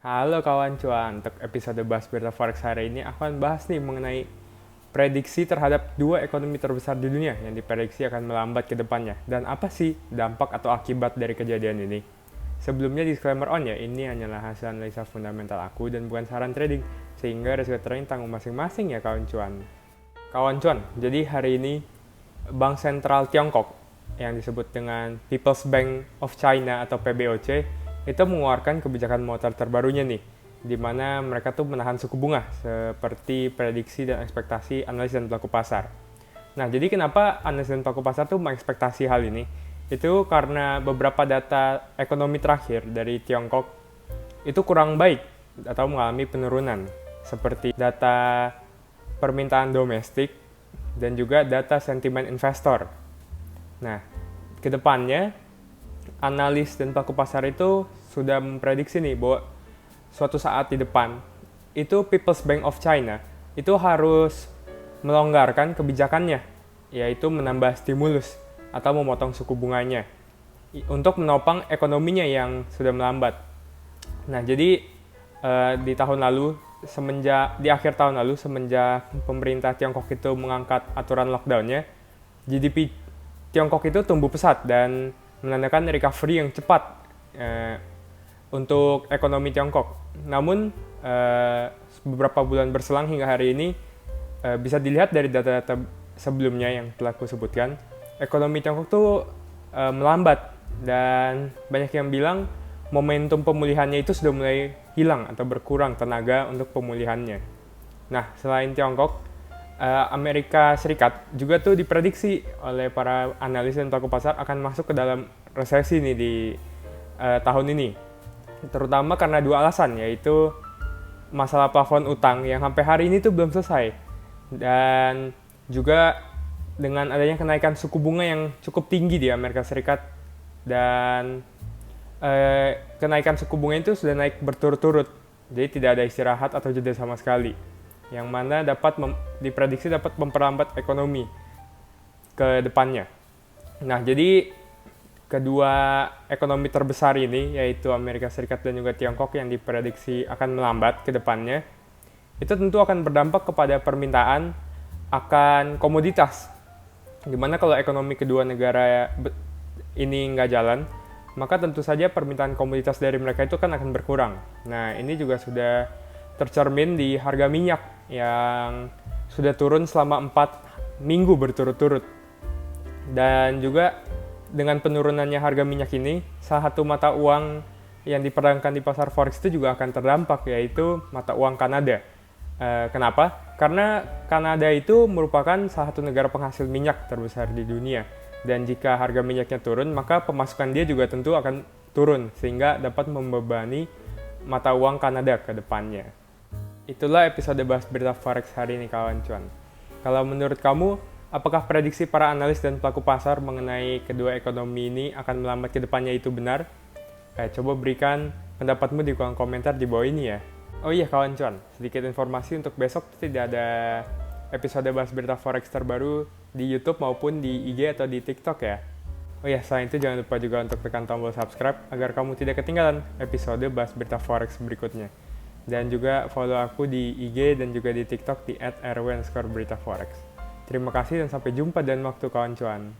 Halo kawan cuan, untuk episode Bahas Berita Forex hari ini aku akan bahas nih mengenai prediksi terhadap dua ekonomi terbesar di dunia yang diprediksi akan melambat ke depannya. Dan apa sih dampak atau akibat dari kejadian ini? Sebelumnya disclaimer on ya, ini hanyalah hasil analisa fundamental aku dan bukan saran trading, sehingga resiko trading tanggung masing-masing ya kawan cuan. Kawan cuan, jadi hari ini Bank Sentral Tiongkok yang disebut dengan People's Bank of China atau PBOC itu mengeluarkan kebijakan moneter terbarunya nih, di mana mereka tuh menahan suku bunga seperti prediksi dan ekspektasi analis dan pelaku pasar. Nah, jadi kenapa analis dan pelaku pasar tuh mengekspektasi hal ini? Itu karena beberapa data ekonomi terakhir dari Tiongkok itu kurang baik atau mengalami penurunan, seperti data permintaan domestik dan juga data sentimen investor. Nah, kedepannya analis dan pelaku pasar itu sudah memprediksi nih bahwa suatu saat di depan itu People's Bank of China itu harus melonggarkan kebijakannya, yaitu menambah stimulus atau memotong suku bunganya untuk menopang ekonominya yang sudah melambat. Nah, jadi di tahun lalu, di akhir tahun lalu semenjak pemerintah Tiongkok itu mengangkat aturan lockdown-nya, GDP Tiongkok itu tumbuh pesat dan menandakan recovery yang cepat untuk ekonomi Tiongkok. Namun beberapa bulan berselang hingga hari ini bisa dilihat dari data-data sebelumnya yang telah aku sebutkan, ekonomi Tiongkok tuh melambat dan banyak yang bilang momentum pemulihannya itu sudah mulai hilang atau berkurang tenaga untuk pemulihannya. Nah, selain Tiongkok, Amerika Serikat juga tuh diprediksi oleh para analis dan pelaku pasar akan masuk ke dalam resesi nih di tahun ini. Terutama karena dua alasan, yaitu masalah plafon utang yang sampai hari ini tuh belum selesai. Dan juga dengan adanya kenaikan suku bunga yang cukup tinggi di Amerika Serikat. Dan kenaikan suku bunga itu sudah naik berturut-turut. Jadi tidak ada istirahat atau jeda sama sekali, yang mana dapat diprediksi dapat memperlambat ekonomi ke depannya. Nah, jadi kedua ekonomi terbesar ini, yaitu Amerika Serikat dan juga Tiongkok yang diprediksi akan melambat ke depannya, itu tentu akan berdampak kepada permintaan akan komoditas. Dimana kalau ekonomi kedua negara ini nggak jalan, maka tentu saja permintaan komoditas dari mereka itu kan akan berkurang. Nah, ini juga sudah tercermin di harga minyak yang sudah turun selama 4 minggu berturut-turut. Dan juga dengan penurunannya harga minyak ini, salah satu mata uang yang diperdagangkan di pasar forex itu juga akan terdampak, yaitu mata uang Kanada. Kenapa? Karena Kanada itu merupakan salah satu negara penghasil minyak terbesar di dunia. Dan jika harga minyaknya turun, maka pemasukan dia juga tentu akan turun, sehingga dapat membebani mata uang Kanada ke depannya. Itulah episode Bahas Berita Forex hari ini kawan cuan. Kalau menurut kamu, apakah prediksi para analis dan pelaku pasar mengenai kedua ekonomi ini akan melambat ke depannya itu benar? Coba berikan pendapatmu di kolom komentar di bawah ini ya. Oh iya kawan cuan, sedikit informasi untuk besok tidak ada episode Bahas Berita Forex terbaru di YouTube maupun di IG atau di TikTok ya. Oh iya, selain itu jangan lupa juga untuk tekan tombol subscribe agar kamu tidak ketinggalan episode Bahas Berita Forex berikutnya. Dan juga follow aku di IG dan juga di TikTok di @rw_beritaforex. Terima kasih dan sampai jumpa dan waktu kawan cuan.